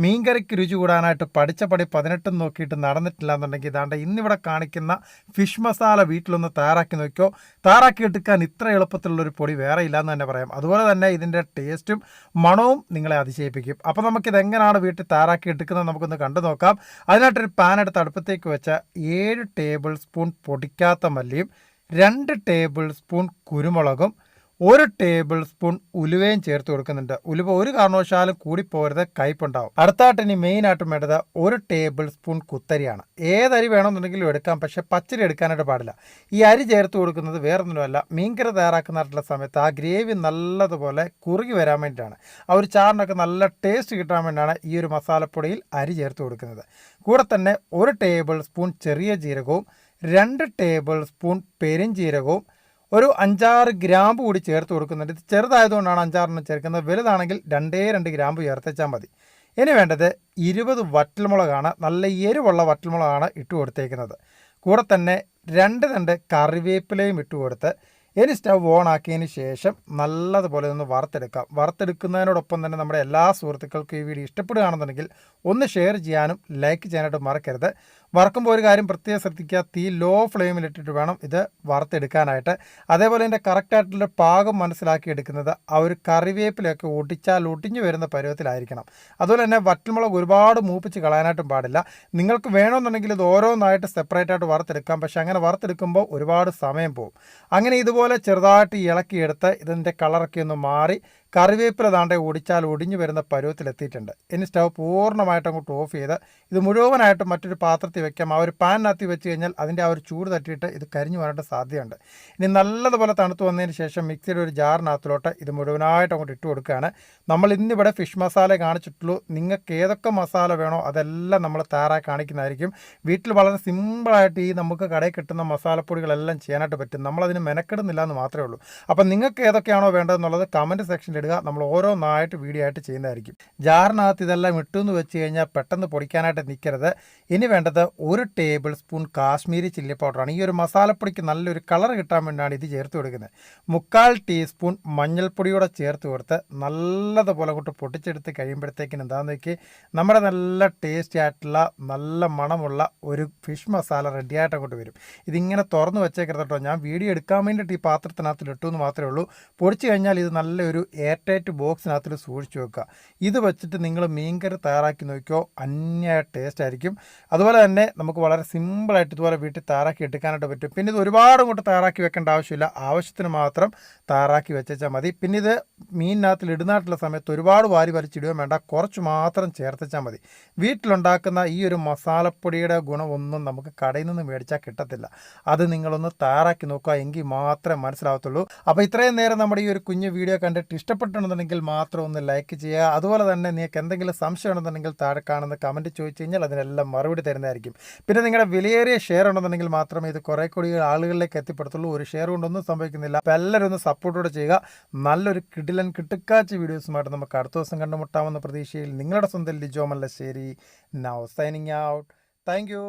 മീൻകറിക്ക് രുചി കൂടാനായിട്ട് പഠിച്ച പടി 18 നോക്കിയിട്ട് നടന്നിട്ടില്ല എന്നുണ്ടെങ്കിൽ ഇതാണ്ട് ഇന്നിവിടെ കാണിക്കുന്ന ഫിഷ് മസാല വീട്ടിലൊന്ന് തയ്യാറാക്കി നോക്കിയോ. തയ്യാറാക്കി എടുക്കാൻ ഇത്ര എളുപ്പത്തിലുള്ളൊരു പൊടി വേറെ ഇല്ലയെന്ന് തന്നെ പറയാം. അതുപോലെ തന്നെ ഇതിൻ്റെ ടേസ്റ്റും മണവും നിങ്ങളെ അതിശയിപ്പിക്കും. അപ്പോൾ നമുക്കിത് എങ്ങനെയാണ് വീട്ടിൽ തയ്യാറാക്കി എടുക്കുന്നത് നമുക്കൊന്ന് കണ്ടു നോക്കാം. അതിനായിട്ടൊരു പാൻ എടുത്ത് അടുപ്പത്തേക്ക് വെച്ച 7 ടേബിൾ സ്പൂൺ പൊടിക്കാത്ത മല്ലിയും 2 ടേബിൾ സ്പൂൺ കുരുമുളകും 1 ടേബിൾ സ്പൂൺ ഉലുവയും ചേർത്ത് കൊടുക്കുന്നുണ്ട്. ഉലുവ ഒരു കാരണവശാലും കൂടിപ്പോരുത്, കയ്പുണ്ടാവും. അടുത്തായിട്ട് ഇനി മെയിനായിട്ടും വേണ്ടത് 1 ടേബിൾ സ്പൂൺ കുത്തരിയാണ്. ഏതരി വേണമെന്നുണ്ടെങ്കിലും എടുക്കാം, പക്ഷെ പച്ചരി എടുക്കാനായിട്ട് പാടില്ല. ഈ അരി ചേർത്ത് കൊടുക്കുന്നത് വേറൊന്നുമല്ല, മീൻകറി തയ്യാറാക്കുന്നതായിട്ടുള്ള സമയത്ത് ആ ഗ്രേവി നല്ലതുപോലെ കുറുകി വരാൻ വേണ്ടിയിട്ടാണ്. ആ ഒരു ചാറിനൊക്കെ നല്ല ടേസ്റ്റ് കിട്ടാൻ വേണ്ടിയാണ് ഈ ഒരു മസാലപ്പൊടിയിൽ അരി ചേർത്ത് കൊടുക്കുന്നത്. കൂടെ തന്നെ 1 ടേബിൾ സ്പൂൺ ചെറിയ ജീരകവും 2 ടേബിൾ സ്പൂൺ പെരുംജീരകവും ഒരു 5-6 ഗ്രാമ്പ് കൂടി ചേർത്ത് കൊടുക്കുന്നുണ്ട്. ഇത് ചെറുതായതുകൊണ്ടാണ് 5-6 ചേർക്കുന്നത്. വലുതാണെങ്കിൽ 2 ഗ്രാമ്പ് ചേർത്തേച്ചാൽ മതി. ഇനി വേണ്ടത് 20 വറ്റൽമുളകാണ്. നല്ല എരിവുള്ള വറ്റൽമുളകാണ് ഇട്ട് കൊടുത്തേക്കുന്നത്. കൂടെ തന്നെ 2 തണ്ട് കറിവേപ്പിലയും ഇട്ട് കൊടുത്ത് ഇനി സ്റ്റവ് ഓൺ ആക്കിയതിന് ശേഷം നല്ലതുപോലെ ഒന്ന് വറുത്തെടുക്കാം. വറുത്തെടുക്കുന്നതിനോടൊപ്പം തന്നെ നമ്മുടെ എല്ലാ സുഹൃത്തുക്കൾക്കും ഈ വീഡിയോ ഇഷ്ടപ്പെടുകയാണെന്നുണ്ടെങ്കിൽ ഒന്ന് ഷെയർ ചെയ്യാനും ലൈക്ക് ചെയ്യാനായിട്ട് മറക്കരുത്. വറക്കുമ്പോൾ ഒരു കാര്യം പ്രത്യേകം ശ്രദ്ധിക്കുക, തീ ലോ ഫ്ലെയിമിലിട്ടിട്ട് വേണം ഇത് വറുത്തെടുക്കാനായിട്ട്. അതേപോലെ ഇതിൻ്റെ കറക്റ്റായിട്ടുള്ള പാകം മനസ്സിലാക്കി എടുക്കുന്നത് ആ ഒരു കറിവേപ്പിലൊക്കെ ഒടിഞ്ഞു വരുന്ന പരുവത്തിലായിരിക്കണം. അതുപോലെ തന്നെ വറ്റൽമുളക് ഒരുപാട് മൂപ്പിച്ച് കളയാനായിട്ടും പാടില്ല. നിങ്ങൾക്ക് വേണമെന്നുണ്ടെങ്കിൽ ഇത് ഓരോന്നായിട്ട് സെപ്പറേറ്റ് ആയിട്ട് വറുത്തെടുക്കാം, പക്ഷേ അങ്ങനെ വറുത്തെടുക്കുമ്പോൾ ഒരുപാട് സമയം പോകും. അങ്ങനെ ഇതുപോലെ ചെറുതായിട്ട് ഇളക്കിയെടുത്ത് ഇതിൻ്റെ കളറൊക്കെ ഒന്ന് മാറി കറിവേപ്പില താണ്ടെ ഒടിഞ്ഞു വരുന്ന പരുവത്തിലെത്തിയിട്ടുണ്ട്. ഇനി സ്റ്റവ് പൂർണ്ണമായിട്ട് അങ്ങോട്ട് ഓഫ് ചെയ്ത് ഇത് മുഴുവനായിട്ട് മറ്റൊരു പാത്രത്തിൽ വെക്കാം. ആ ഒരു പാനിനകത്ത് വെച്ച് കഴിഞ്ഞാൽ അതിൻ്റെ ആ ഒരു ചൂട് തട്ടിയിട്ട് ഇത് കരിഞ്ഞു വരാനായിട്ട് സാധ്യതയുണ്ട്. ഇനി നല്ലതുപോലെ തണുത്ത് വന്നതിന് ശേഷം മിക്സിയുടെ ഒരു ജാറിനകത്തിലോട്ട് ഇത് മുഴുവനായിട്ട് അങ്ങോട്ട് ഇട്ട് കൊടുക്കുകയാണ്. നമ്മൾ ഇന്നിവിടെ ഫിഷ് മസാല കാണിച്ചിട്ടുള്ളൂ. നിങ്ങൾക്ക് ഏതൊക്കെ മസാല വേണോ അതെല്ലാം നമ്മൾ തയ്യാറായി കാണിക്കുന്നതായിരിക്കും. വീട്ടിൽ വളരെ സിമ്പിളായിട്ട് ഈ നമുക്ക് കടയിൽ കിട്ടുന്ന മസാലപ്പൊടികളെല്ലാം ചെയ്യാനായിട്ട് പറ്റും. നമ്മളതിന് മെനക്കെടുന്നില്ല എന്ന് മാത്രമേ ഉള്ളൂ. അപ്പം നിങ്ങൾക്ക് ഏതൊക്കെയാണോ വേണ്ടതെന്നുള്ളത് കമൻറ്റ് സെക്ഷനിൽ ഇടുക. നമ്മൾ ഓരോന്നായിട്ട് വീഡിയോ ആയിട്ട് ചെയ്യുന്നതായിരിക്കും. ജാറിനകത്ത് ഇതെല്ലാം ഇട്ടെന്ന് വെച്ച് കഴിഞ്ഞാൽ പെട്ടെന്ന് പൊടിക്കാനായിട്ട് നിൽക്കരുത്. ഇനി വേണ്ടത് 1 ടേബിൾ സ്പൂൺ കാശ്മീരി ചില്ലി പൗഡറാണ്. ഈ ഒരു മസാലപ്പൊടിക്ക് നല്ലൊരു കളർ കിട്ടാൻ വേണ്ടിയാണ് ഇത് ചേർത്ത് കൊടുക്കുന്നത്. 3/4 ടീസ്പൂൺ മഞ്ഞൾപ്പൊടിയോടെ ചേർത്ത് കൊടുത്ത് നല്ലതുപോലെ കൊണ്ട് പൊട്ടിച്ചെടുത്ത് കഴിയുമ്പോഴത്തേക്കിന് എന്താണെന്ന് വെക്കി നമ്മുടെ നല്ല ടേസ്റ്റി ആയിട്ടുള്ള നല്ല മണമുള്ള ഒരു ഫിഷ് മസാല റെഡിയായിട്ട് അങ്ങോട്ട് വരും. ഇതിങ്ങനെ തുറന്ന് വെച്ചേക്കരുത് കേട്ടോ. ഞാൻ വീഡിയോ എടുക്കാൻ വേണ്ടിയിട്ട് ഈ പാത്രത്തിനകത്ത് ഇട്ടു എന്ന് മാത്രമേ ഉള്ളൂ. പൊടിച്ച് കഴിഞ്ഞാൽ ഇത് നല്ലൊരു എയർടൈറ്റ് ബോക്സിനകത്തിൽ സൂക്ഷിച്ച് വെക്കുക. ഇത് വെച്ചിട്ട് നിങ്ങൾ മീൻകറി തയ്യാറാക്കി നോക്കിയോ, അന്യായ ടേസ്റ്റ് ആയിരിക്കും. അതുപോലെ തന്നെ നമുക്ക് വളരെ സിമ്പിളായിട്ട് ഇതുപോലെ വീട്ടിൽ തയ്യാറാക്കി എടുക്കാനായിട്ട് പറ്റും. പിന്നെ ഇത് ഒരുപാട് കൊണ്ട് തയ്യാറാക്കി വെക്കേണ്ട ആവശ്യമില്ല, ആവശ്യത്തിന് മാത്രം തയ്യാറാക്കി വെച്ചാൽ മതി. പിന്നെ ഇത് മീനിനകത്തിൽ ഇടുന്നതായിട്ടുള്ള സമയത്ത് ഒരുപാട് വാരി വലിച്ചിടുകയും വേണ്ട, കുറച്ച് മാത്രം ചേർത്തച്ചാൽ മതി. വീട്ടിലുണ്ടാക്കുന്ന ഈ ഒരു മസാലപ്പൊടിയുടെ ഗുണമൊന്നും നമുക്ക് കടയിൽ നിന്ന് മേടിച്ചാൽ കിട്ടത്തില്ല. അത് നിങ്ങളൊന്ന് തയ്യാറാക്കി നോക്കുക, എങ്കിൽ മാത്രമേ മനസ്സിലാവത്തുള്ളൂ. അപ്പോൾ ഇത്രയും നേരം നമ്മുടെ ഈ ഒരു കുഞ്ഞു വീഡിയോ കണ്ടിട്ട് ഇഷ്ടപ്പെട്ടുണ്ടെന്നുണ്ടെങ്കിൽ മാത്രം ഒന്ന് ലൈക്ക് ചെയ്യുക. അതുപോലെ തന്നെ നിങ്ങൾക്ക് എന്തെങ്കിലും സംശയം ഉണ്ടെന്നുണ്ടെങ്കിൽ താഴെ കാണുന്ന കമൻറ്റ് ചോദിച്ചു കഴിഞ്ഞാൽ അതിനെല്ലാം മറുപടി തരുന്നതായിരിക്കും. പിന്നെ നിങ്ങളുടെ വിലയേറിയ ഷെയർ ഉണ്ടെന്നുണ്ടെങ്കിൽ മാത്രമേ ഇത് കുറേ കൂടി ആളുകളിലേക്ക് എത്തിപ്പെടുത്തുള്ളൂ. ഒരു ഷെയർ കൊണ്ടൊന്നും സംഭവിക്കുന്നില്ല. അപ്പോൾ എല്ലാവരും ഒന്ന് സപ്പോർട്ടോടെ ചെയ്യുക. നല്ലൊരു കിടുക്കാച്ച വീഡിയോസുമായിട്ട് നമുക്ക് അടുത്ത ദിവസം കണ്ടുമുട്ടാമെന്ന പ്രതീക്ഷയിൽ നിങ്ങളുടെ സ്വന്തം Lijo Mallassery. Now signing out. Thank you.